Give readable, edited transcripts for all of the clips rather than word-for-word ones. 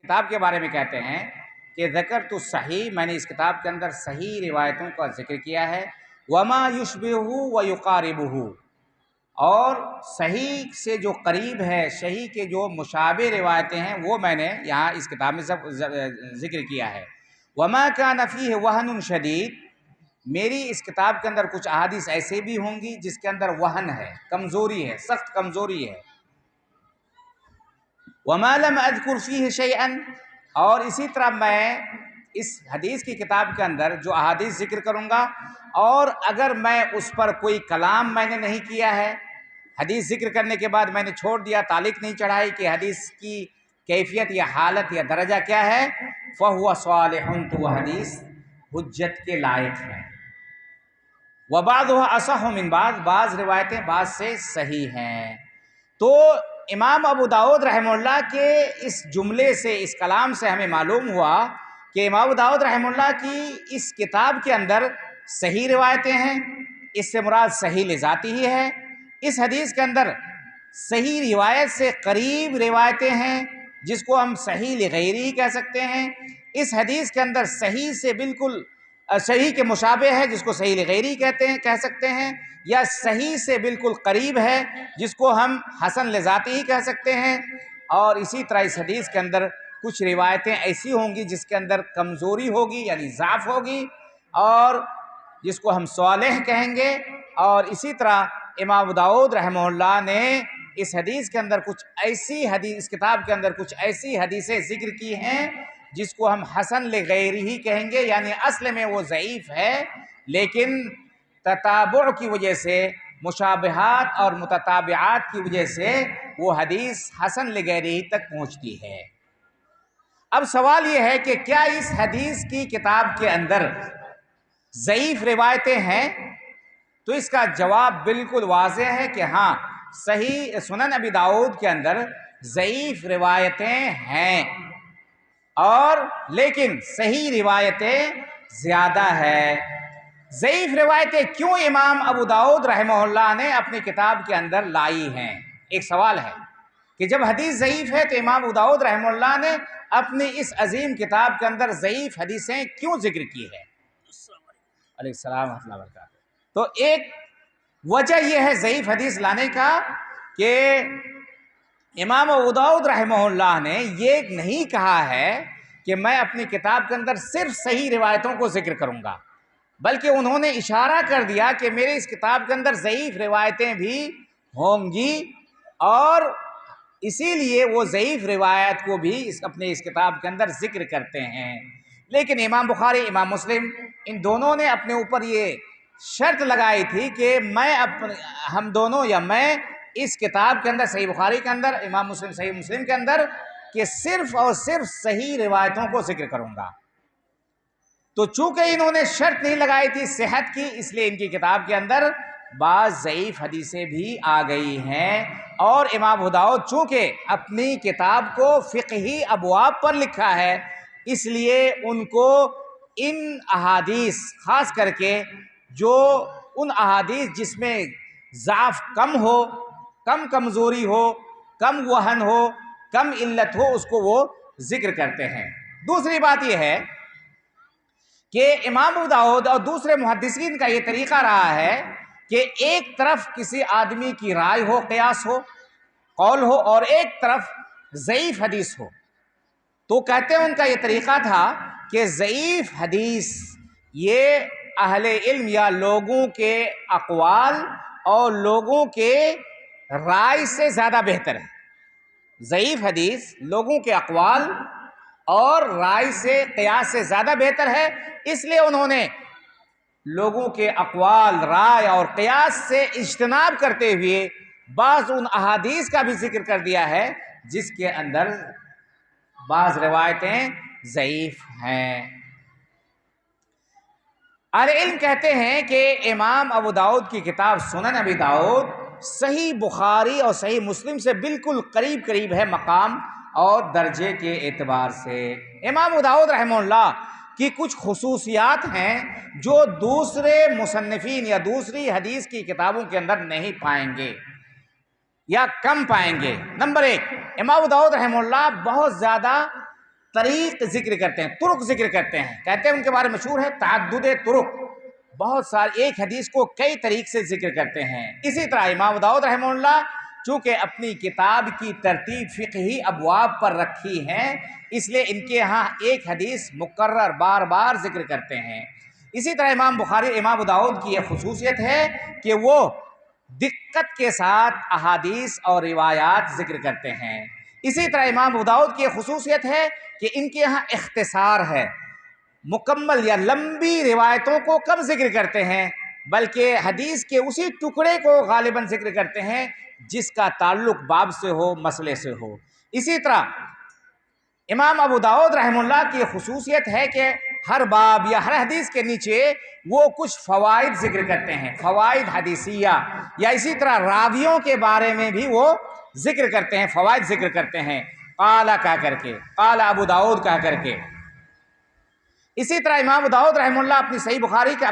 کتاب کے بارے میں کہتے ہیں کہ ذکر تو صحیح، میں نے اس کتاب کے اندر صحیح روایتوں کا ذکر کیا ہے، وما یشبہ و یقاربہ، اور صحیح سے جو قریب ہے، صحیح کے جو مشابہ روایتیں ہیں وہ میں نے یہاں اس کتاب میں ذکر کیا ہے۔ وما کان فیہ وہن شدید، میری اس کتاب کے اندر کچھ احادیث ایسے بھی ہوں گی جس کے اندر وہن ہے، کمزوری ہے، سخت کمزوری ہے۔ وما لم اذکر فیہ شیئا، اور اسی طرح میں اس حدیث کی کتاب کے اندر جو احادیث ذکر کروں گا، اور اگر میں اس پر کوئی کلام میں نے نہیں کیا ہے، حدیث ذکر کرنے کے بعد میں نے چھوڑ دیا، تعلیق نہیں چڑھائی کہ حدیث کی کیفیت یا حالت یا درجہ کیا ہے، فہو صالح، تو وہ حدیث حجت کے لائق ہے۔ وبعضها اصح من بعض روایتیں بعض سے صحیح ہیں۔ تو امام ابو داؤد رحمہ اللہ کے اس جملے سے، اس کلام سے ہمیں معلوم ہوا کہ امام ابو داؤد رحمہ اللہ کی اس کتاب کے اندر صحیح روایتیں ہیں، اس سے مراد صحیح لذاتی ہی ہے۔ اس حدیث کے اندر صحیح روایت سے قریب روایتیں ہیں جس کو ہم صحیح لغیری کہہ سکتے ہیں۔ اس حدیث کے اندر صحیح سے بالکل صحیح کے مشابہ ہے جس کو صحیح لغیری کہہ سکتے ہیں، یا صحیح سے بالکل قریب ہے جس کو ہم حسن لذاتی ہی کہہ سکتے ہیں۔ اور اسی طرح اس حدیث کے اندر کچھ روایتیں ایسی ہوں گی جس کے اندر کمزوری ہوگی، یعنی ضعف ہوگی، اور جس کو ہم صالح کہیں گے۔ اور اسی طرح امام ابو داؤد رحمہ اللہ نے اس حدیث کے اندر اس کتاب کے اندر کچھ ایسی حدیثیں ذکر کی ہیں جس کو ہم حسن لغیری ہی کہیں گے، یعنی اصل میں وہ ضعیف ہے، لیکن تتابع کی وجہ سے، مشابہات اور متتابعات کی وجہ سے وہ حدیث حسن لغیری تک پہنچتی ہے۔ اب سوال یہ ہے کہ کیا اس حدیث کی کتاب کے اندر ضعیف روایتیں ہیں؟ تو اس کا جواب بالکل واضح ہے کہ ہاں، صحیح سنن ابی داؤد کے اندر ضعیف روایتیں ہیں، اور لیکن صحیح روایتیں زیادہ ہے۔ ضعیف روایتیں کیوں امام ابو داؤد رحمہ اللہ نے اپنی کتاب کے اندر لائی ہیں؟ ایک سوال ہے کہ جب حدیث ضعیف ہے تو امام ابو داؤد رحمہ اللہ نے اپنی اس عظیم کتاب کے اندر ضعیف حدیثیں کیوں ذکر کی ہے؟ علیہ السلام ورحمۃ اللہ وبرکاتہ۔ تو ایک وجہ یہ ہے ضعیف حدیث لانے کا کہ امام ابو داؤد رحمہ اللہ نے یہ نہیں کہا ہے کہ میں اپنی کتاب کے اندر صرف صحیح روایتوں کو ذکر کروں گا، بلکہ انہوں نے اشارہ کر دیا کہ میرے اس کتاب کے اندر ضعیف روایتیں بھی ہوں گی، اور اسی لیے وہ ضعیف روایت کو بھی اپنے اس کتاب کے اندر ذکر کرتے ہیں۔ لیکن امام بخاری، امام مسلم، ان دونوں نے اپنے اوپر یہ شرط لگائی تھی کہ ہم دونوں یا میں اس کتاب کے اندر، صحیح بخاری کے اندر، امام مسلم صحیح مسلم کے اندر، کہ صرف اور صرف صحیح روایتوں کو ذکر کروں گا۔ تو چونکہ انہوں نے شرط نہیں لگائی تھی صحت کی، اس لیے ان کی کتاب کے اندر بعض ضعیف حدیثیں بھی آ گئی ہیں۔ اور امام ابو داؤد چونکہ اپنی کتاب کو فقہی ابواب پر لکھا ہے، اس لیے ان کو ان احادیث، خاص کر کے جو ان احادیث جس میں ضعف کم ہو، کم کمزوری ہو، کم وہن ہو، کم علت ہو، اس کو وہ ذکر کرتے ہیں۔ دوسری بات یہ ہے کہ امام ابو داؤد اور دوسرے محدثین کا یہ طریقہ رہا ہے کہ ایک طرف کسی آدمی کی رائے ہو، قیاس ہو، قول ہو، اور ایک طرف ضعیف حدیث ہو، تو کہتے ہیں ان کا یہ طریقہ تھا کہ ضعیف حدیث یہ اہل علم یا لوگوں کے اقوال اور لوگوں کے رائے سے زیادہ بہتر ہے۔ ضعیف حدیث لوگوں کے اقوال اور رائے سے، قیاس سے زیادہ بہتر ہے، اس لیے انہوں نے لوگوں کے اقوال، رائے اور قیاس سے اجتناب کرتے ہوئے بعض ان احادیث کا بھی ذکر کر دیا ہے جس کے اندر بعض روایتیں ضعیف ہیں۔ اہل علم کہتے ہیں کہ امام ابو داؤد کی کتاب سنن ابی داؤد صحیح بخاری اور صحیح مسلم سے بالکل قریب ہے مقام اور درجے کے اعتبار سے۔ امام ابو داؤد رحمہ اللہ کی کچھ خصوصیات ہیں جو دوسرے مصنفین یا دوسری حدیث کی کتابوں کے اندر نہیں پائیں گے یا کم پائیں گے۔ نمبر ایک، امام ابو داؤد رحمہ اللہ بہت زیادہ طریق ذکر کرتے ہیں، طرق ذکر کرتے ہیں، کہتے ہیں ان کے بارے میں مشہور ہے تعدد طرق، بہت سارے ایک حدیث کو کئی طریق سے ذکر کرتے ہیں۔ اسی طرح امام داؤد رحمہ اللہ چونکہ اپنی کتاب کی ترتیب فقہی ابواب پر رکھی ہیں، اس لیے ان کے ہاں ایک حدیث مکرر بار بار ذکر کرتے ہیں۔ اسی طرح امام بخاری امام داؤد کی یہ خصوصیت ہے کہ وہ دقت کے ساتھ احادیث اور روایات ذکر کرتے ہیں۔ اسی طرح امام ابو داؤد کی خصوصیت ہے کہ ان کے ہاں اختصار ہے، مکمل یا لمبی روایتوں کو کم ذکر کرتے ہیں، بلکہ حدیث کے اسی ٹکڑے کو غالباً ذکر کرتے ہیں جس کا تعلق باب سے ہو، مسئلے سے ہو۔ اسی طرح امام ابو داؤد رحمہ اللہ کی خصوصیت ہے کہ ہر باب یا ہر حدیث کے نیچے وہ کچھ فوائد ذکر کرتے ہیں، فوائد حدیثیہ، یا اسی طرح راویوں کے بارے میں بھی وہ ذکر کرتے ہیں، فوائد ذکر کرتے ہیں، قال کہہ کر کے، قال ابو داؤد کہہ کر کے۔ اسی طرح امام ابو داؤد رحمہ اللہ اپنی صحیح بخاری کے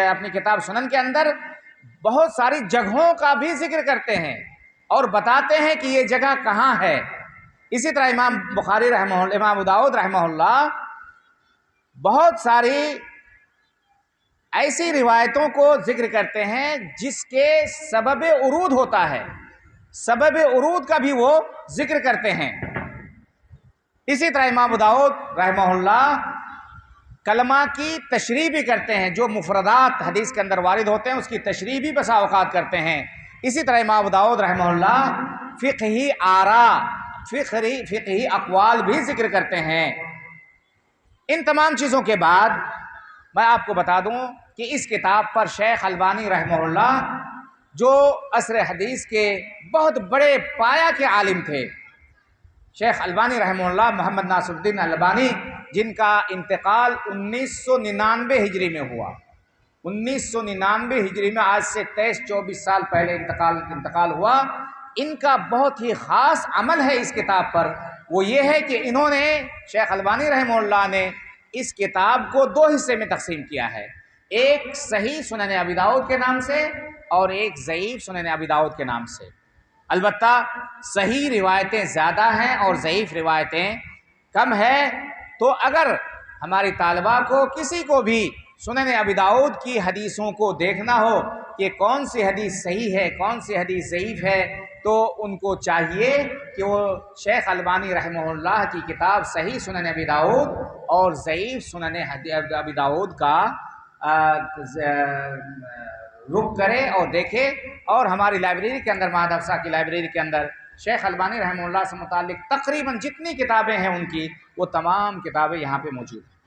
اپنی کتاب سنن کے اندر بہت ساری جگہوں کا بھی ذکر کرتے ہیں اور بتاتے ہیں کہ یہ جگہ کہاں ہے۔ اسی طرح امام ابو داؤد رحمہ اللہ بہت ساری ایسی روایتوں کو ذکر کرتے ہیں جس کے سبب ورود ہوتا ہے، سبب ورود کا بھی وہ ذکر کرتے ہیں۔ اسی طرح امام ابو داؤد رحمہ اللہ کلمہ کی تشریح بھی کرتے ہیں، جو مفردات حدیث کے اندر وارد ہوتے ہیں اس کی تشریح بھی بسا اوقات کرتے ہیں۔ اسی طرح امام ابو داؤد رحمہ اللہ فقہی آراء، فقہی اقوال بھی ذکر کرتے ہیں۔ ان تمام چیزوں کے بعد میں آپ کو بتا دوں کہ اس کتاب پر شیخ البانی رحمہ اللہ جو عصر حدیث کے بہت بڑے پایہ کے عالم تھے، شیخ البانی رحمہ اللہ محمد ناصر الدین البانی، جن کا انتقال 1999 ہجری میں ہوا، 1999 ہجری میں، آج سے 23-24 سال پہلے انتقال ہوا۔ ان کا بہت ہی خاص عمل ہے اس کتاب پر، وہ یہ ہے کہ انہوں نے شیخ البانی رحمہ اللہ نے اس کتاب کو دو حصے میں تقسیم کیا ہے، ایک صحیح سنن ابی داؤد کے نام سے اور ایک ضعیف سنن ابی داؤد کے نام سے۔ البتہ صحیح روایتیں زیادہ ہیں اور ضعیف روایتیں کم ہیں، تو اگر ہماری طالبہ کو کسی کو بھی سنن ابی داؤد کی حدیثوں کو دیکھنا ہو کہ کون سی حدیث صحیح ہے کون سی حدیث ضعیف ہے، تو ان کو چاہیے کہ وہ شیخ البانی رحمہ اللہ کی کتاب صحیح سنن ابی داؤد اور ضعیف سنن ابی داؤد کا رخ کرے اور دیکھے، اور ہماری لائبریری کے اندر، مہد افسا کی لائبریری کے اندر شیخ البانی رحمہ اللہ سے متعلق تقریباً جتنی کتابیں ہیں ان کی، وہ تمام کتابیں یہاں پہ موجود ہیں۔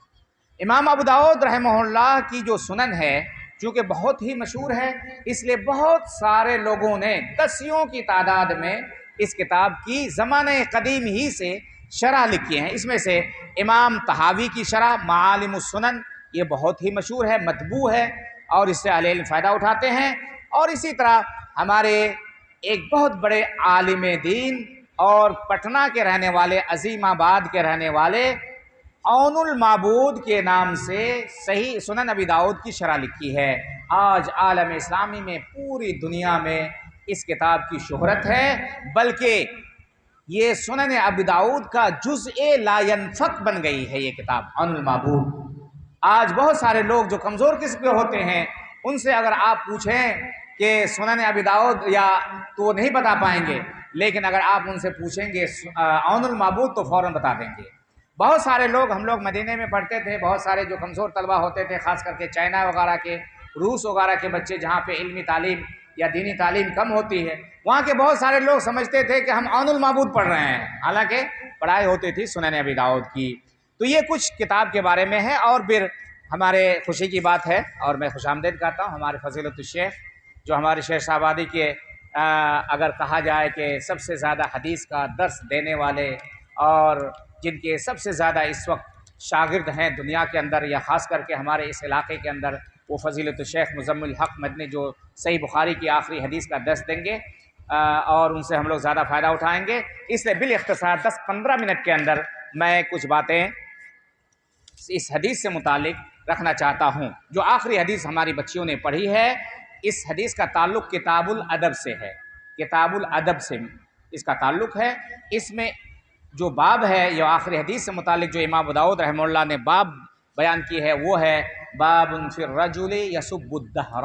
امام ابو داؤد رحمہ اللہ کی جو سنن ہے چونکہ بہت ہی مشہور ہے، اس لیے بہت سارے لوگوں نے دسیوں کی تعداد میں اس کتاب کی زمانہ قدیم ہی سے شرح لکھی ہیں۔ اس میں سے امام طحاوی کی شرح معالم السنن، یہ بہت ہی مشہور ہے، مطبوع ہے، اور اس سے اہل علم فائدہ اٹھاتے ہیں۔ اور اسی طرح ہمارے ایک بہت بڑے عالم دین اور پٹنہ کے رہنے والے، عظیم آباد کے رہنے والے، عون المعبود کے نام سے صحیح سنن ابی داؤد کی شرح لکھی ہے۔ آج عالم اسلامی میں پوری دنیا میں اس کتاب کی شہرت ہے، بلکہ یہ سنن ابی داؤد کا جزء لا ینفک بن گئی ہے یہ کتاب عون المعبود۔ آج بہت سارے لوگ جو کمزور قسم کے ہوتے ہیں، ان سے اگر آپ پوچھیں کہ سنن ابی داؤد یا تو وہ نہیں بتا پائیں گے، لیکن اگر آپ ان سے پوچھیں گے عون المعبود تو فوراً بتا دیں گے۔ بہت سارے لوگ، ہم لوگ مدینے میں پڑھتے تھے، بہت سارے جو کمزور طلبہ ہوتے تھے، خاص کر کے چائنا وغیرہ کے، روس وغیرہ کے بچے جہاں پہ علمی تعلیم یا دینی تعلیم کم ہوتی ہے، وہاں کے بہت سارے لوگ سمجھتے تھے کہ ہم عون المعبود پڑھ رہے ہیں، حالانکہ پڑھائی ہوتی تھی سنن ابی داؤد کی۔ تو یہ کچھ کتاب کے بارے میں ہے، اور پھر ہمارے خوشی کی بات ہے اور میں خوش آمدید کہتا ہوں ہمارے فضیلت الشیخ، جو ہمارے شیخ آبادی کے اگر کہا جائے کہ سب سے زیادہ حدیث کا درس دینے والے اور جن کے سب سے زیادہ اس وقت شاگرد ہیں دنیا کے اندر، یا خاص کر کے ہمارے اس علاقے کے اندر، وہ فضیلت الشیخ مزمل الحق مدنی، جو صحیح بخاری کی آخری حدیث کا درس دیں گے، اور ان سے ہم لوگ زیادہ فائدہ اٹھائیں گے۔ اس لیے بالاختصار 10-15 منٹ کے اندر میں کچھ باتیں اس حدیث سے متعلق رکھنا چاہتا ہوں، جو آخری حدیث ہماری بچیوں نے پڑھی ہے۔ اس حدیث کا تعلق کتاب الادب سے ہے، کتاب الادب سے اس کا تعلق ہے۔ اس میں جو باب ہے یا آخری حدیث سے متعلق جو امام ابو داؤد رحمہ اللہ نے باب بیان کی ہے وہ ہے باب فی الرجل یسب الدہر،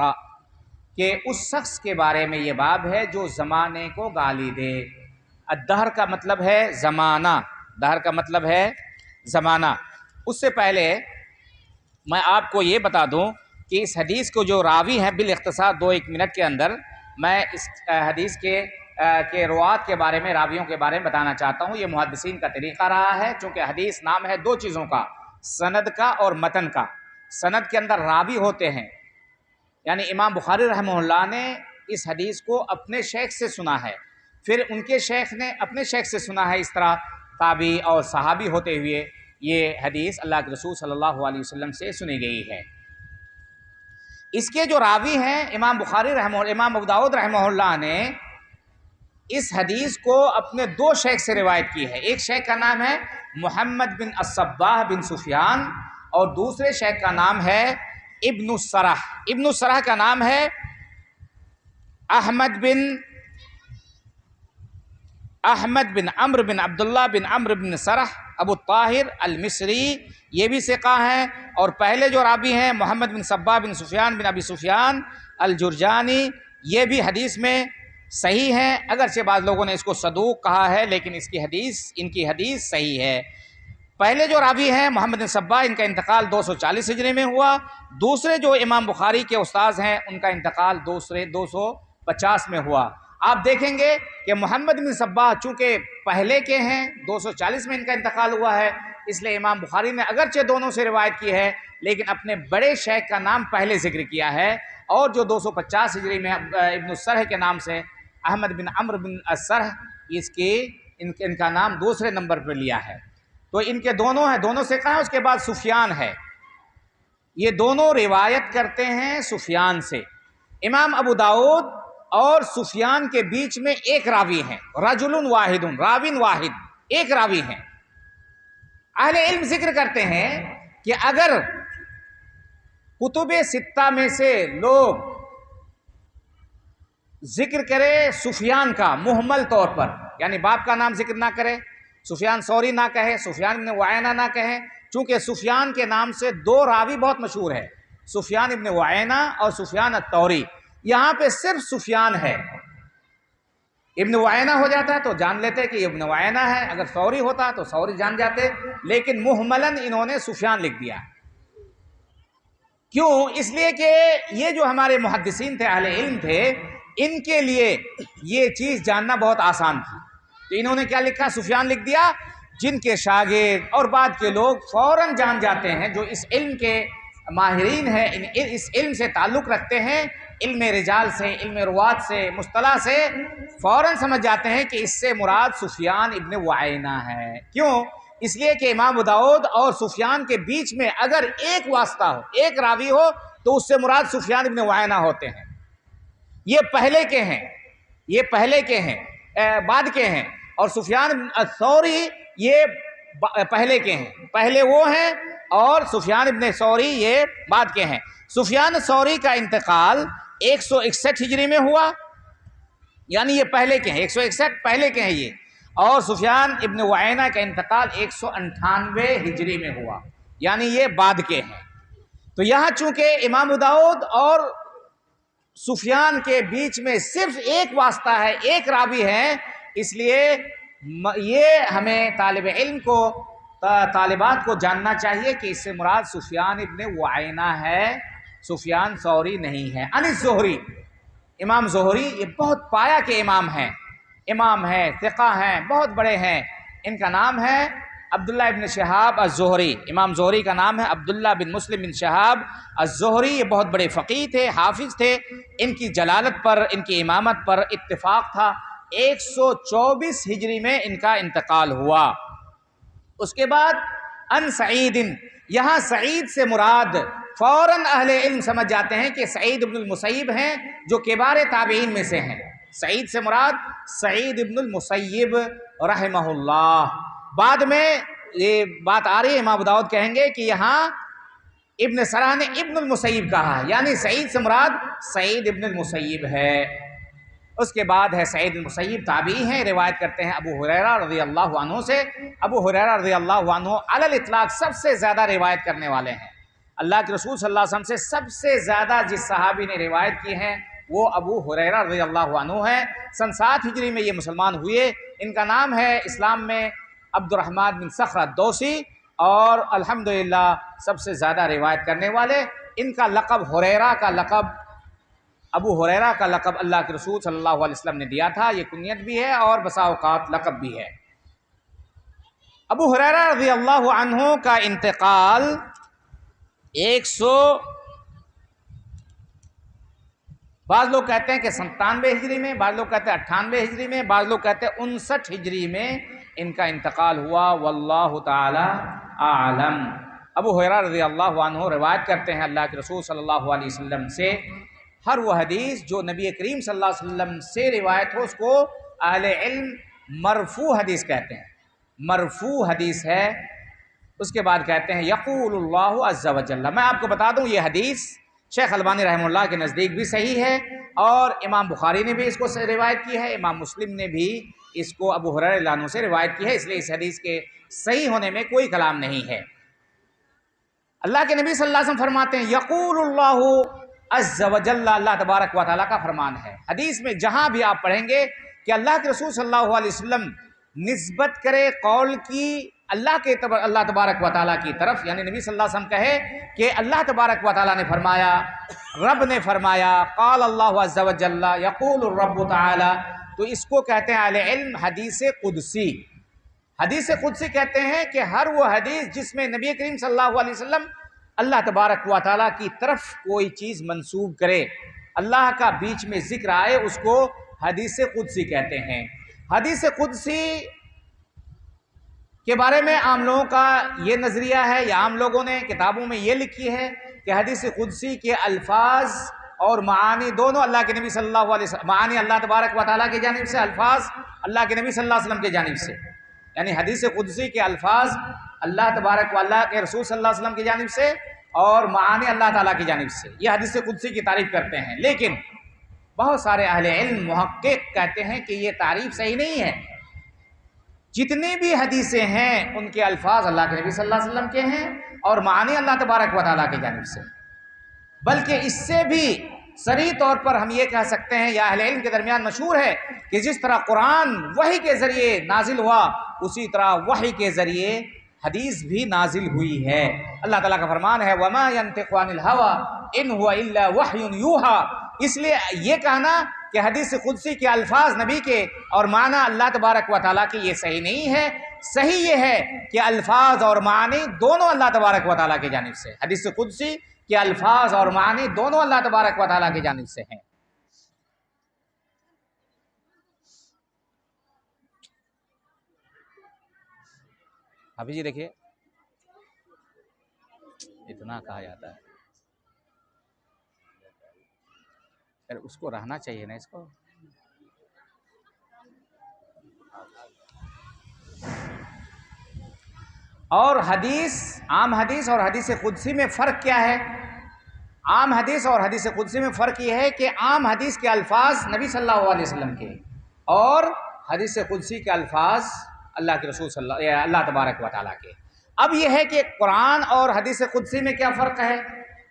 کہ اس شخص کے بارے میں یہ باب ہے جو زمانے کو گالی دے۔ الدہر کا مطلب ہے زمانہ، دہر کا مطلب ہے زمانہ۔ اس سے پہلے میں آپ کو یہ بتا دوں کہ اس حدیث کو جو راوی ہیں بالاختصار 2-1 منٹ کے اندر میں اس حدیث کے روات کے بارے میں، راویوں کے بارے میں بتانا چاہتا ہوں۔ یہ محدثین کا طریقہ رہا ہے، چونکہ حدیث نام ہے 2 چیزوں کا، سند کا اور متن کا۔ سند کے اندر راوی ہوتے ہیں، یعنی امام بخاری رحمہ اللہ نے اس حدیث کو اپنے شیخ سے سنا ہے، پھر ان کے شیخ نے اپنے شیخ سے سنا ہے، اس طرح تابعی اور صحابی ہوتے ہوئے یہ حدیث اللہ کے رسول صلی اللہ علیہ وسلم سے سنی گئی ہے۔ اس کے جو راوی ہیں امام بخاری امام ابو داؤد رحمہ اللہ نے اس حدیث کو اپنے 2 شیخ سے روایت کی ہے۔ ایک شیخ کا نام ہے محمد بن الصباح بن سفیان اور دوسرے شیخ کا نام ہے ابن السرح۔ ابن السرح کا نام ہے احمد بن عمرو بن عبداللہ بن عمرو بن سرح ابو الطاہر المصری، یہ بھی ثقہ ہیں۔ اور پہلے جو راوی ہیں محمد بن صباح بن سفیان بن ابی سفیان الجرجانی، یہ بھی حدیث میں صحیح ہیں، اگرچہ بعض لوگوں نے اس کو صدوق کہا ہے، لیکن ان کی حدیث صحیح ہے۔ پہلے جو راوی ہیں محمد بن صباح، ان کا انتقال 240 ہجری میں ہوا۔ دوسرے جو امام بخاری کے استاذ ہیں ان کا انتقال 250 میں ہوا۔ آپ دیکھیں گے کہ محمد بن صباح چونکہ پہلے کے ہیں، 240 میں ان کا انتقال ہوا ہے، اس لیے امام بخاری نے اگرچہ دونوں سے روایت کی ہے لیکن اپنے بڑے شیخ کا نام پہلے ذکر کیا ہے، اور جو 250 ہجری میں ابن السرح کے نام سے احمد بن عمرو بن السرح، ان کا نام دوسرے نمبر پر لیا ہے۔ تو ان کے دونوں سے کہا، اس کے بعد سفیان ہے، یہ دونوں روایت کرتے ہیں سفیان سے۔ امام ابو داؤد اور سفیان کے بیچ میں ایک راوی ہیں، رجل واحد، راوین واحد، ایک راوی ہیں۔ اہل علم ذکر کرتے ہیں کہ اگر کتب 6 میں سے لوگ ذکر کرے سفیان کا مہمل طور پر، یعنی باپ کا نام ذکر نہ کرے، سفیان ثوری نہ کہے، سفیان ابن وعینہ نہ کہے، چونکہ سفیان کے نام سے 2 راوی بہت مشہور ہے، سفیان ابن وعینہ اور سفیان الثوری۔ یہاں پہ صرف سفیان ہے، ابن وعینہ ہو جاتا ہے تو جان لیتے کہ ابن وعینہ ہے، اگر ثوری ہوتا تو ثوری جان جاتے، لیکن محملن انہوں نے سفیان لکھ دیا۔ کیوں؟ اس لیے کہ یہ جو ہمارے محدثین تھے، اہل علم تھے، ان کے لیے یہ چیز جاننا بہت آسان تھی، تو انہوں نے کیا لکھا؟ سفیان لکھ دیا۔ جن کے شاگرد اور بعد کے لوگ فوراً جان جاتے ہیں، جو اس علم کے ماہرین ہیں، اس علم سے تعلق رکھتے ہیں، علم رجال سے، علم روات سے، مصطلح سے، فوراً سمجھ جاتے ہیں کہ اس سے مراد سفیان ابن وعینہ ہے۔ کیوں؟ اس لیے کہ امام ابو داؤد اور سفیان کے بیچ میں اگر ایک واسطہ ہو، ایک راوی ہو، تو اس سے مراد سفیان ابن وعینہ ہوتے ہیں۔ یہ پہلے کے ہیں، بعد کے ہیں، اور سفیان الثوری یہ پہلے کے ہیں، پہلے وہ ہیں، اور سفیان ابن ثوری یہ بعد کے ہیں۔ سفیان ثوری کا انتقال 161 ہجری میں ہوا، یعنی یہ پہلے کے ہیں، 161 پہلے کے ہیں یہ، اور سفیان ابن وعینہ کا انتقال 198 ہجری میں ہوا، یعنی یہ بعد کے ہیں۔ تو یہاں چونکہ امام ابو داؤد اور سفیان کے بیچ میں صرف ایک واسطہ ہے، ایک راوی ہے، اس لیے یہ ہمیں طالب علم کو، طالبات کو جاننا چاہیے کہ اس سے مراد سفیان ابن وعینہ ہے، سفیان ثوری نہیں ہے۔ عن الزہری، امام زہری یہ بہت پایا کے امام ہیں، ثقہ ہیں، بہت بڑے ہیں۔ ان کا نام ہے عبداللہ ابن شہاب الزہری، امام زہری کا نام ہے عبداللہ بن مسلم بن شہاب الزہری۔ یہ بہت بڑے فقیہ تھے، حافظ تھے، ان کی جلالت پر، ان کی امامت پر اتفاق تھا۔ 124 ہجری میں ان کا انتقال ہوا۔ اس کے بعد ان سعید، یہاں سعید سے مراد فوراً اہل علم سمجھ جاتے ہیں کہ سعید ابن المسیب ہیں، جو کبار تابعین میں سے ہیں۔ سعید سے مراد سعید ابن المسیب رحمہ اللہ۔ بعد میں یہ بات آ رہی ہے، امام ابو داؤد کہیں گے کہ یہاں ابن سرح نے ابن المسیب کہا ہے، یعنی سعید سے مراد سعید ابن المسیب ہے اس کے بعد ہے سعید بن مسیب تابعی ہیں، روایت کرتے ہیں ابو ہریرہ رضی اللہ عنہ سے۔ ابو ہریرہ رضی اللہ عنہ علی الاطلاق سب سے زیادہ روایت کرنے والے ہیں۔ اللہ کے رسول صلی اللہ علیہ وسلم سے سب سے زیادہ جس صحابی نے روایت کی ہیں وہ ابو ہریرہ رضی اللہ عنہ ہے۔ سن 7 ہجری میں یہ مسلمان ہوئے۔ ان کا نام ہے اسلام میں عبد الرحمن بن صخر الدوسی، اور الحمدللہ سب سے زیادہ روایت کرنے والے۔ ان کا لقب ہریرہ کا لقب، ابو ہریرہ کا لقب اللہ کے رسول صلی اللہ علیہ وسلم نے دیا تھا۔ یہ کنیت بھی ہے اور بسا اوقات لقب بھی ہے۔ ابو ہریرہ رضی اللہ عنہ کا انتقال 100 بعض لوگ کہتے ہیں کہ 97 ہجری میں، بعض لوگ کہتے ہیں 98 ہجری میں، بعض لوگ کہتے ہیں 59 ہجری میں ان کا انتقال ہوا، واللہ تعالی اعلم۔ ابو ہریرہ رضی اللہ عنہ روایت کرتے ہیں اللہ کے رسول صلی اللہ علیہ وسلم سے ہر وہ حدیث جو نبی کریم صلی اللہ علیہ وسلم سے روایت ہو اس کو اہل علم مرفوع حدیث کہتے ہیں، مرفوع حدیث ہے۔ اس کے بعد کہتے ہیں یقول اللہ عز وجل۔ میں آپ کو بتا دوں یہ حدیث شیخ البانی رحمہ اللہ کے نزدیک بھی صحیح ہے، اور امام بخاری نے بھی اس کو روایت کی ہے، امام مسلم نے بھی اس کو ابو ہریرہ رضی اللہ عنہ سے روایت کی ہے، اس لیے اس حدیث کے صحیح ہونے میں کوئی کلام نہیں ہے۔ اللہ کے نبی صلی اللہ علیہ وسلم فرماتے ہیں یقول اللہ عز وجل، اللہ تبارک و تعالیٰ کا فرمان ہے۔ حدیث میں جہاں بھی آپ پڑھیں گے کہ اللہ کے رسول صلی اللہ علیہ وسلم نسبت کرے قول کی اللہ تبارک و تعالیٰ کی طرف، یعنی نبی صلی اللہ علیہ وسلم کہے کہ اللہ تبارک و تعالیٰ نے فرمایا، رب نے فرمایا، قال اللہ عز وجل یقول الرب تعالی، تو اس کو کہتے ہیں اہل علم حدیث قدسی۔ حدیث قدسی کہتے ہیں کہ ہر وہ حدیث جس میں نبی کریم صلی اللہ علیہ وسلم اللہ تبارک و تعالیٰ کی طرف کوئی چیز منسوب کرے، اللہ کا بیچ میں ذکر آئے، اس کو حدیث قدسی کہتے ہیں۔ حدیث قدسی کے بارے میں عام لوگوں کا یہ نظریہ ہے، یا عام لوگوں نے کتابوں میں یہ لکھی ہے کہ حدیث قدسی کے الفاظ اور معانی دونوں اللہ کے نبی صلی اللہ علیہ وسلم، معانی اللہ تبارک و تعالیٰ کی جانب سے، الفاظ اللہ کے نبی صلی اللہ علیہ وسلم کی جانب سے، یعنی حدیث قدسی کے الفاظ اللہ تبارک و اللہ کے رسول صلی اللہ علیہ وسلم کی جانب سے اور معانی اللہ تعالیٰ کی جانب سے، یہ حدیث قدسی کی تعریف کرتے ہیں۔ لیکن بہت سارے اہل علم محقق کہتے ہیں کہ یہ تعریف صحیح نہیں ہے۔ جتنی بھی حدیثیں ہیں ان کے الفاظ اللہ کے نبی صلی اللہ علیہ وسلم کے ہیں اور معانی اللہ تبارک و تعالیٰ کی جانب سے، بلکہ اس سے بھی صریح طور پر ہم یہ کہہ سکتے ہیں، یا اہل علم کے درمیان مشہور ہے کہ جس طرح قرآن وحی کے ذریعے نازل ہوا، اسی طرح وحی کے ذریعے حدیث بھی نازل ہوئی ہے۔ اللہ تعالیٰ کا فرمان ہے وَمَا يَنْطِقُ عَنِ الْهَوَىٰ إِنْ هُوَ إِلَّا وَحْيٌ يُوحَىٰ۔ اس لیے یہ کہنا کہ حدیث قدسی کے الفاظ نبی کے اور معنی اللہ تبارک و تعالیٰ کی، یہ صحیح نہیں ہے۔ صحیح یہ ہے کہ الفاظ اور معنی دونوں اللہ تبارک و تعالیٰ کی جانب سے، حدیث قدسی کے الفاظ اور معنی دونوں اللہ تبارک و تعالیٰ کی جانب سے ہیں۔ حافظ جی دیکھیے، اتنا کہا جاتا ہے، پھر اس کو رہنا چاہیے نا، اس کو اور حدیث، عام حدیث اور حدیث قدسی میں فرق کیا ہے؟ عام حدیث اور حدیث قدسی میں فرق یہ ہے کہ عام حدیث کے الفاظ نبی صلی اللہ علیہ وسلم کے، اور حدیث قدسی کے الفاظ اللہ کے رسول اللہ تبارک و تعالیٰ کے۔ اب یہ ہے کہ قرآن اور حدیث قدسی میں کیا فرق ہے؟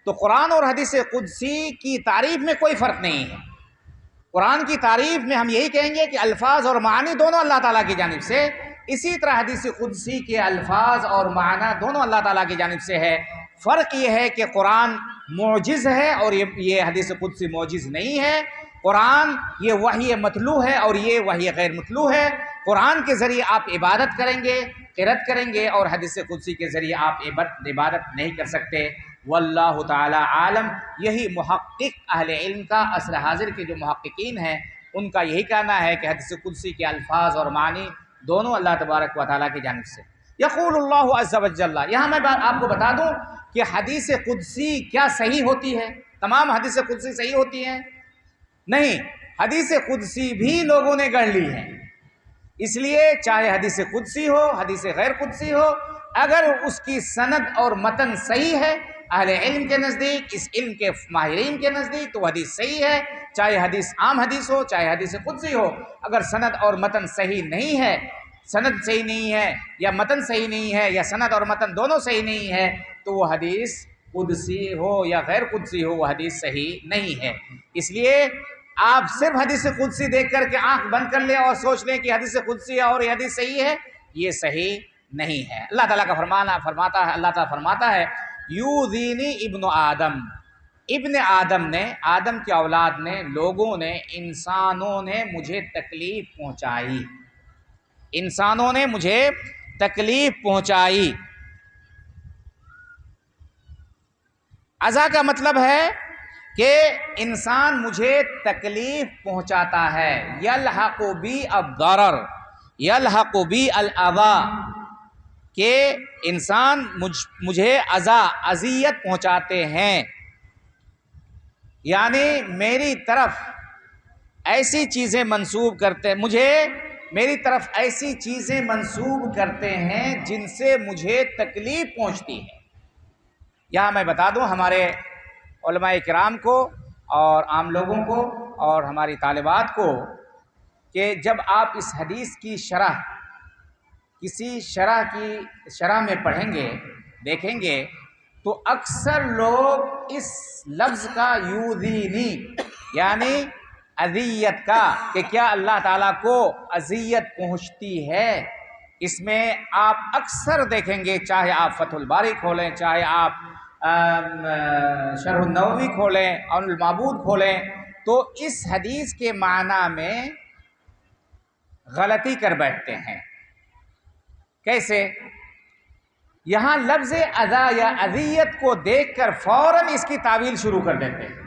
تو قرآن اور حدیث قدسی کی تعریف میں کوئی فرق نہیں ہے۔ قرآن کی تعریف میں ہم یہی کہیں گے کہ الفاظ اور معنی دونوں اللہ تعالیٰ کی جانب سے، اسی طرح حدیث قدسی کے الفاظ اور معنی دونوں اللہ تعالیٰ کی جانب سے ہے۔ فرق یہ ہے کہ قرآن معجز ہے اور یہ حدیث قدسی معجز نہیں ہے۔ قرآن یہ وحی متلو ہے اور یہ وحی غیر متلو ہے۔ قرآن کے ذریعے آپ عبادت کریں گے، قرأت کریں گے، اور حدیث قدسی کے ذریعے آپ عبادت نہیں کر سکتے۔ واللہ تعالی عالم۔ یہی محقق اہل علم کا، عصر حاضر کے جو محققین ہیں ان کا یہی کہنا ہے کہ حدیث قدسی کے الفاظ اور معنی دونوں اللہ تبارک و تعالیٰ کی جانب سے۔ یقول اللہ عز وجل، یہاں میں آپ کو بتا دوں کہ حدیث قدسی کیا صحیح ہوتی ہے؟ تمام حدیث قدسی صحیح ہوتی ہیں؟ نہیں، حدیث قدسی بھی لوگوں نے گڑھ لی ہے۔ اس لیے چاہے حدیث قدسی ہو، حدیث غیر قدسی ہو، اگر اس کی سند اور متن صحیح ہے اہل علم کے نزدیک، اس علم کے ماہرین کے نزدیک تو حدیث صحیح ہے، چاہے حدیث عام حدیث ہو چاہے حدیث قدسی ہو۔ اگر سند اور متن صحیح نہیں ہے، سند صحیح نہیں ہے یا متن صحیح نہیں ہے یا سند اور متن دونوں صحیح نہیں ہے، تو وہ حدیث قدسی ہو یا غیر قدسی ہو وہ حدیث صحیح نہیں ہے۔ اس لیے آپ صرف حدیث قدسی دیکھ کر کے آنکھ بند کر لیں اور سوچ لیں کہ حدیث قدسی ہے اور یہ حدیث صحیح ہے، یہ صحیح نہیں ہے۔ اللہ تعالیٰ کا فرماتا ہے، اللہ تعالیٰ فرماتا ہے یؤذینی ابن آدم، ابن آدم نے، آدم کی اولاد نے، لوگوں نے، انسانوں نے مجھے تکلیف پہنچائی، انسانوں نے مجھے تکلیف پہنچائی۔ اذا کا مطلب ہے کہ انسان مجھے تکلیف پہنچاتا ہے، یلحق بی الضرر یلحق بی الاذی، کہ انسان مجھے اذیت پہنچاتے ہیں، یعنی میری طرف ایسی چیزیں منسوب کرتے، مجھے میری طرف ایسی چیزیں منسوب کرتے ہیں جن سے مجھے تکلیف پہنچتی ہے۔ یہاں میں بتا دوں ہمارے علماء کرام کو اور عام لوگوں کو اور ہماری طالبات کو کہ جب آپ اس حدیث کی شرح کسی شرح میں پڑھیں گے، دیکھیں گے، تو اکثر لوگ اس لفظ کا یؤذینی یعنی اذیت کا، کہ کیا اللہ تعالیٰ کو اذیت پہنچتی ہے، اس میں آپ اکثر دیکھیں گے، چاہے آپ فتح الباری کھولیں، چاہے آپ شرح النووی کھولیں، عون المعبود کھولیں، تو اس حدیث کے معنی میں غلطی کر بیٹھتے ہیں۔ کیسے؟ یہاں لفظ اذا یا اذیت کو دیکھ کر فوراً اس کی تعویل شروع کر دیتے ہیں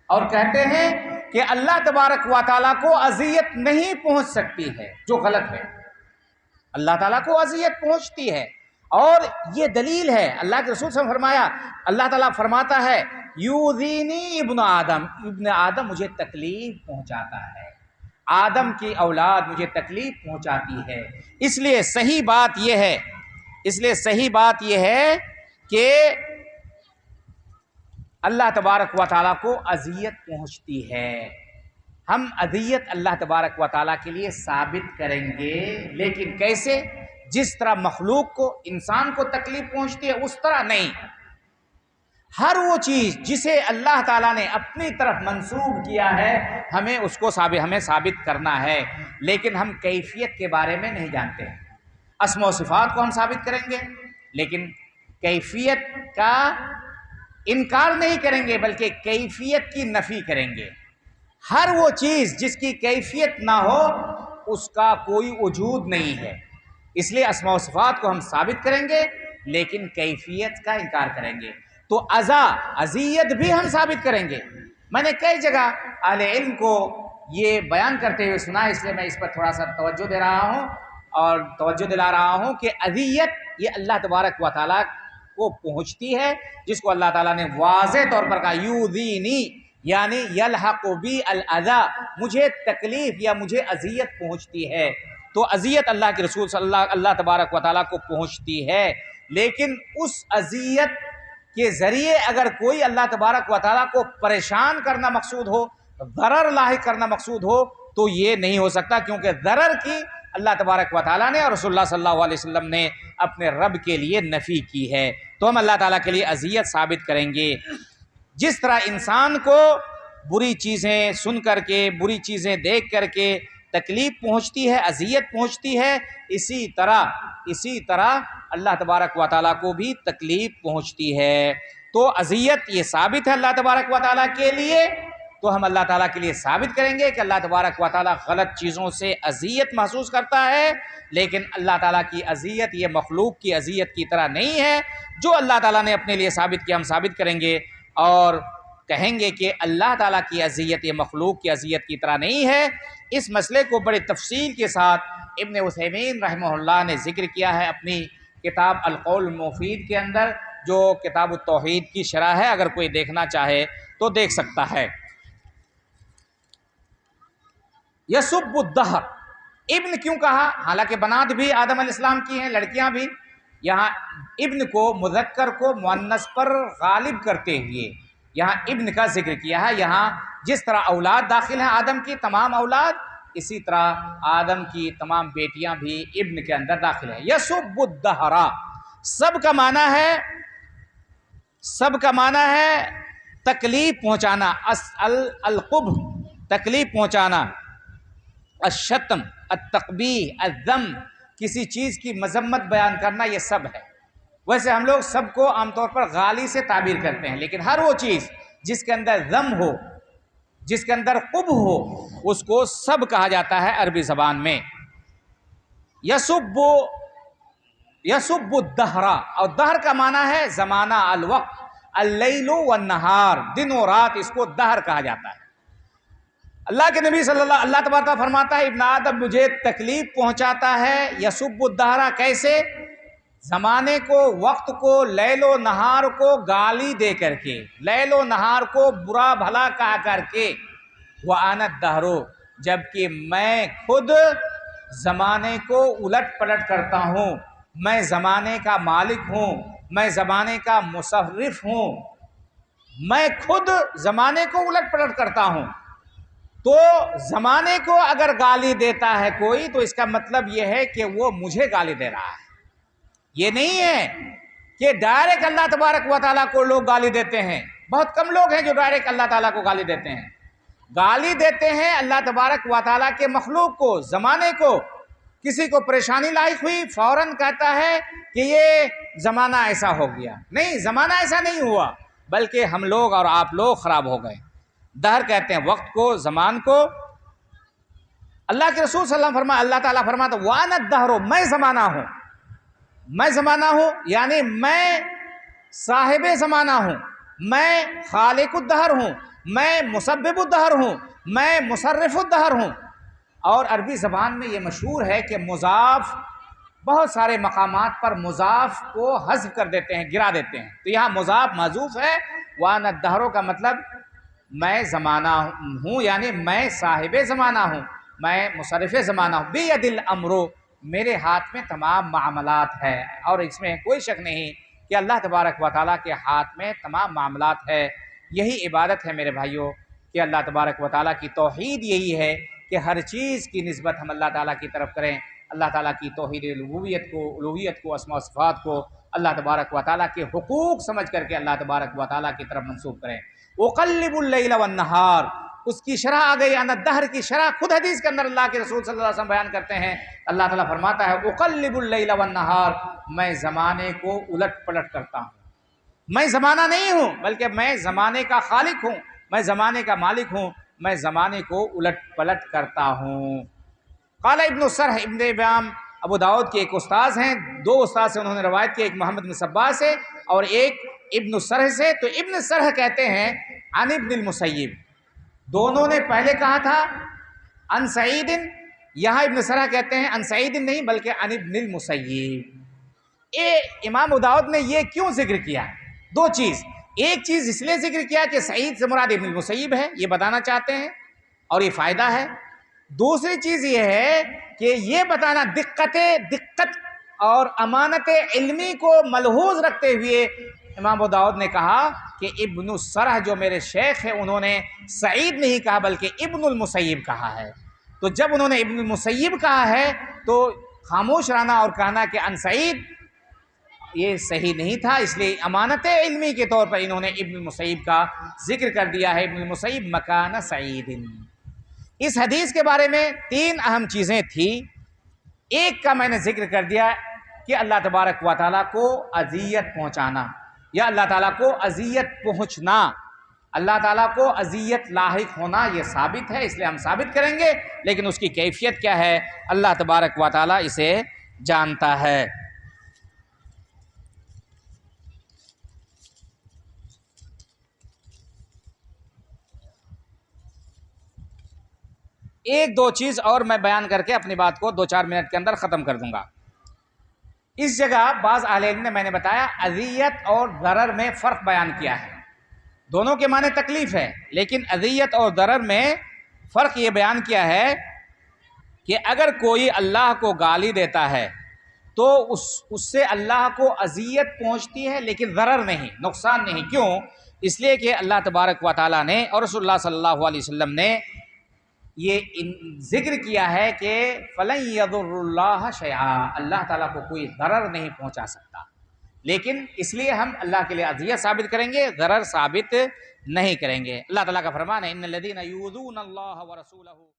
اور کہتے ہیں کہ اللہ تبارک و تعالیٰ کو اذیت نہیں پہنچ سکتی ہے، جو غلط ہے۔ اللہ تعالیٰ کو اذیت پہنچتی ہے، اور یہ دلیل ہے، اللہ کے رسول صلی اللہ علیہ وسلم فرمایا، اللہ تعالیٰ فرماتا ہے یؤذینی ابن آدم، ابن آدم مجھے تکلیف پہنچاتا ہے، آدم کی اولاد مجھے تکلیف پہنچاتی ہے۔ اس لیے صحیح بات یہ ہے کہ اللہ تبارک و تعالیٰ کو اذیت پہنچتی ہے۔ ہم اذیت اللہ تبارک و تعالیٰ کے لیے ثابت کریں گے، لیکن کیسے؟ جس طرح مخلوق کو، انسان کو تکلیف پہنچتی ہے اس طرح نہیں۔ ہر وہ چیز جسے اللہ تعالیٰ نے اپنی طرف منسوب کیا ہے ہمیں اس کو ثابت کرنا ہے، لیکن ہم کیفیت کے بارے میں نہیں جانتے۔ اسماء و صفات کو ہم ثابت کریں گے لیکن کیفیت کا انکار نہیں کریں گے، بلکہ کیفیت کی نفی کریں گے۔ ہر وہ چیز جس کی کیفیت نہ ہو اس کا کوئی وجود نہیں ہے، اس لیے اسماء و صفات کو ہم ثابت کریں گے لیکن کیفیت کا انکار کریں گے۔ تو اذیت بھی ہم ثابت کریں گے۔ میں نے کئی جگہ اہل علم کو یہ بیان کرتے ہوئے سنا، اس لیے میں اس پر تھوڑا سا توجہ دے رہا ہوں اور توجہ دلا رہا ہوں کہ اذیت یہ اللہ تبارک و تعالیٰ کو پہنچتی ہے، جس کو اللہ تعالیٰ نے واضح طور پر کہا یؤذینی یعنی یلحق بی الاذی، مجھے تکلیف یا مجھے اذیت پہنچتی ہے۔ تو اذیت اللہ کے رسول اللہ تبارک و تعالیٰ کو پہنچتی ہے، لیکن اس اذیت کے ذریعے اگر کوئی اللہ تبارک و تعالیٰ کو پریشان کرنا مقصود ہو، ضرر لاحق کرنا مقصود ہو، تو یہ نہیں ہو سکتا، کیونکہ ضرر کی اللہ تبارک و تعالیٰ نے اور رسول اللہ صلی اللہ علیہ وسلم نے اپنے رب کے لیے نفی کی ہے۔ تو ہم اللہ تعالیٰ کے لیے اذیت ثابت کریں گے۔ جس طرح انسان کو بری چیزیں سن کر کے، بری چیزیں دیکھ کر کے تکلیف پہنچتی ہے، اذیت پہنچتی ہے، اسی طرح اللہ تبارک و تعالیٰ کو بھی تکلیف پہنچتی ہے۔ تو اذیت یہ ثابت ہے اللہ تبارک و تعالیٰ کے لیے، تو ہم اللہ تعالیٰ کے لیے ثابت کریں گے کہ اللہ تبارک و تعالیٰ غلط چیزوں سے اذیت محسوس کرتا ہے، لیکن اللہ تعالیٰ کی اذیت یہ مخلوق کی اذیت کی طرح نہیں ہے۔ جو اللہ تعالیٰ نے اپنے لیے ثابت کیا ہم ثابت کریں گے اور کہیں گے کہ اللہ تعالیٰ کی اذیت یہ مخلوق کی اذیت کی طرح نہیں ہے۔ اس مسئلے کو بڑے تفصیل کے ساتھ ابن عثیمین رحمہ اللہ نے ذکر کیا ہے اپنی کتاب القول المفید کے اندر، جو کتاب التوحید کی شرح ہے، اگر کوئی دیکھنا چاہے تو دیکھ سکتا ہے۔ یسب الدہر، ابن کیوں کہا؟ حالانکہ بنات بھی آدم علیہ السلام کی ہیں، لڑکیاں بھی، یہاں ابن کو مذکر کو مؤنث پر غالب کرتے ہوئے یہاں ابن کا ذکر کیا ہے۔ یہاں جس طرح اولاد داخل ہیں آدم کی تمام اولاد، اسی طرح آدم کی تمام بیٹیاں بھی ابن کے اندر داخل ہیں۔ یسب الدہر، سب کا معنی ہے تکلیف پہنچانا، القبح تکلیف پہنچانا، الشتم التقبیح الذم کسی چیز کی مذمت بیان کرنا، یہ سب ہے۔ ویسے ہم لوگ سب کو عام طور پر غالی سے تعبیر کرتے ہیں، لیکن ہر وہ چیز جس کے اندر ذم ہو، جس کے اندر قبح ہو، اس کو سب کہا جاتا ہے عربی زبان میں۔ یسب الدہر، اور دہر کا معنی ہے زمانہ، الوقت، اللیل والنہار، دن و رات، اس کو دہر کہا جاتا ہے۔ اللہ کے نبی صلی اللہ تبارک و تعالیٰ فرماتا ہے ابن آدم مجھے تکلیف پہنچاتا ہے، یسب الدہر، کیسے؟ زمانے کو، وقت کو، لیل و نہار کو گالی دے کر کے، لیل و نہار کو برا بھلا کہا کر کے، وَأَنَا الدَّهْرُ، جبکہ میں خود زمانے کو الٹ پلٹ کرتا ہوں، میں زمانے کا مالک ہوں، میں زمانے کا مصرف ہوں، میں خود زمانے کو الٹ پلٹ کرتا ہوں۔ تو زمانے کو اگر گالی دیتا ہے کوئی تو اس کا مطلب یہ ہے کہ وہ مجھے گالی دے رہا ہے۔ یہ نہیں ہے کہ ڈائریکٹ اللہ تبارک و تعالیٰ کو لوگ گالی دیتے ہیں، بہت کم لوگ ہیں جو ڈائریکٹ اللہ تعالیٰ کو گالی دیتے ہیں۔ گالی دیتے ہیں اللہ تبارک و تعالیٰ کے مخلوق کو، زمانے کو۔ کسی کو پریشانی لاحق ہوئی فوراً کہتا ہے کہ یہ زمانہ ایسا ہو گیا، نہیں، زمانہ ایسا نہیں ہوا، بلکہ ہم لوگ اور آپ لوگ خراب ہو گئے۔ دہر کہتے ہیں وقت کو، زمان کو۔ اللہ کے رسول صلی اللہ علیہ وسلم اللہ تعالیٰ فرماتا وَأَنَا الدَّهْرُ، میں زمانہ ہوں، میں زمانہ ہوں، یعنی میں صاحب زمانہ ہوں، میں خالق الدہر ہوں، میں مسبب الدہر ہوں، میں مصرف الدہر ہوں۔ اور عربی زبان میں یہ مشہور ہے کہ مضاف بہت سارے مقامات پر مضاف کو حذف کر دیتے ہیں، گرا دیتے ہیں، تو یہاں مضاف محذوف ہے۔ وَأَنَا الدَّهْرُ کا مطلب میں زمانہ ہوں، یعنی میں صاحب زمانہ ہوں، میں مصرف زمانہ ہوں۔ بِیَدِ الْأَمْرُ، میرے ہاتھ میں تمام معاملات ہے، اور اس میں کوئی شک نہیں کہ اللہ تبارک و تعالیٰ کے ہاتھ میں تمام معاملات ہے۔ یہی عبادت ہے میرے بھائیوں کہ اللہ تبارک و تعالیٰ کی توحید یہی ہے کہ ہر چیز کی نسبت ہم اللہ تعالیٰ کی طرف کریں، اللہ تعالیٰ کی توحید الوہیت کو، اسماء و صفات کو اللہ تبارک و تعالیٰ کے حقوق سمجھ کر کے اللہ تبارک و تعالیٰ کی طرف منسوب کریں۔ وَقَلِّبُ اللَّيْلَ وَالنَّهَارِ، اس کی شرح آ گئی، ان الدہر کی شرح خود حدیث کے اندر اللہ کے رسول صلی اللہ علیہ وسلم بیان کرتے ہیں۔ اللہ تعالیٰ فرماتا ہے اقلب اللیل والنہار، میں زمانے کو الٹ پلٹ کرتا ہوں۔ میں زمانہ نہیں ہوں، بلکہ میں زمانے کا خالق ہوں، میں زمانے کا مالک ہوں، میں زمانے کو الٹ پلٹ کرتا ہوں۔ قال ابن السرح، ابن امام ابو داؤد کے ایک استاذ ہیں، دو استاد سے انہوں نے روایت کی، ایک محمد بن صباح سے اور ایک ابن السرح سے۔ تو ابن السرح کہتے ہیں عن ابن المسیب، دونوں نے پہلے کہا تھا عن سعید، یہاں ابن سرح کہتے ہیں عن سعید نہیں بلکہ عن ابن المسیب۔ امام ابو داؤد نے یہ کیوں ذکر کیا؟ دو چیز، ایک چیز اس لیے ذکر کیا کہ سعید سے مراد ابن المسیب ہے، یہ بتانا چاہتے ہیں اور یہ فائدہ ہے۔ دوسری چیز یہ ہے کہ یہ بتانا دقت اور امانت علمی کو ملحوظ رکھتے ہوئے امام ابو داؤد نے کہا کہ ابن السرح جو میرے شیخ ہیں انہوں نے سعید نہیں کہا بلکہ ابن المسیب کہا ہے۔ تو جب انہوں نے ابن المسیب کہا ہے تو خاموش رہنا اور کہنا کہ عن سعید یہ صحیح نہیں تھا، اس لیے امانت علمی کے طور پر انہوں نے ابن المسیب کا ذکر کر دیا ہے، ابن المسیب مکان سعید۔ اس حدیث کے بارے میں تین اہم چیزیں تھیں۔ ایک کا میں نے ذکر کر دیا کہ اللہ تبارک و تعالیٰ کو اذیت پہنچانا یا اللہ تعالیٰ کو اذیت پہنچنا، اللہ تعالیٰ کو اذیت لاحق ہونا یہ ثابت ہے، اس لیے ہم ثابت کریں گے، لیکن اس کی کیفیت کیا ہے اللہ تبارک و تعالیٰ اسے جانتا ہے۔ ایک دو چیز اور میں بیان کر کے اپنی بات کو 2-4 منٹ کے اندر ختم کر دوں گا۔ اس جگہ بعض اہل علم نے میں نے بتایا اذیت اور ضرر میں فرق بیان کیا ہے، دونوں کے معنی تکلیف ہے، لیکن اذیت اور ضرر میں فرق یہ بیان کیا ہے کہ اگر کوئی اللہ کو گالی دیتا ہے تو اس سے اللہ کو اذیت پہنچتی ہے لیکن ضرر نہیں، نقصان نہیں۔ کیوں؟ اس لیے کہ اللہ تبارک و تعالیٰ نے اور رسول اللہ صلی اللہ علیہ وسلم نے یہ ذکر کیا ہے کہ فَلَن يَضُرُّ اللَّهَ شَيْئًا، اللہ تعالیٰ کو کوئی ضرر نہیں پہنچا سکتا، لیکن اس لیے ہم اللہ کے لیے اذیت ثابت کریں گے، ضرر ثابت نہیں کریں گے۔ اللہ تعالیٰ کا فرمان ہے ان الذین یؤذون اللہ ورسولہ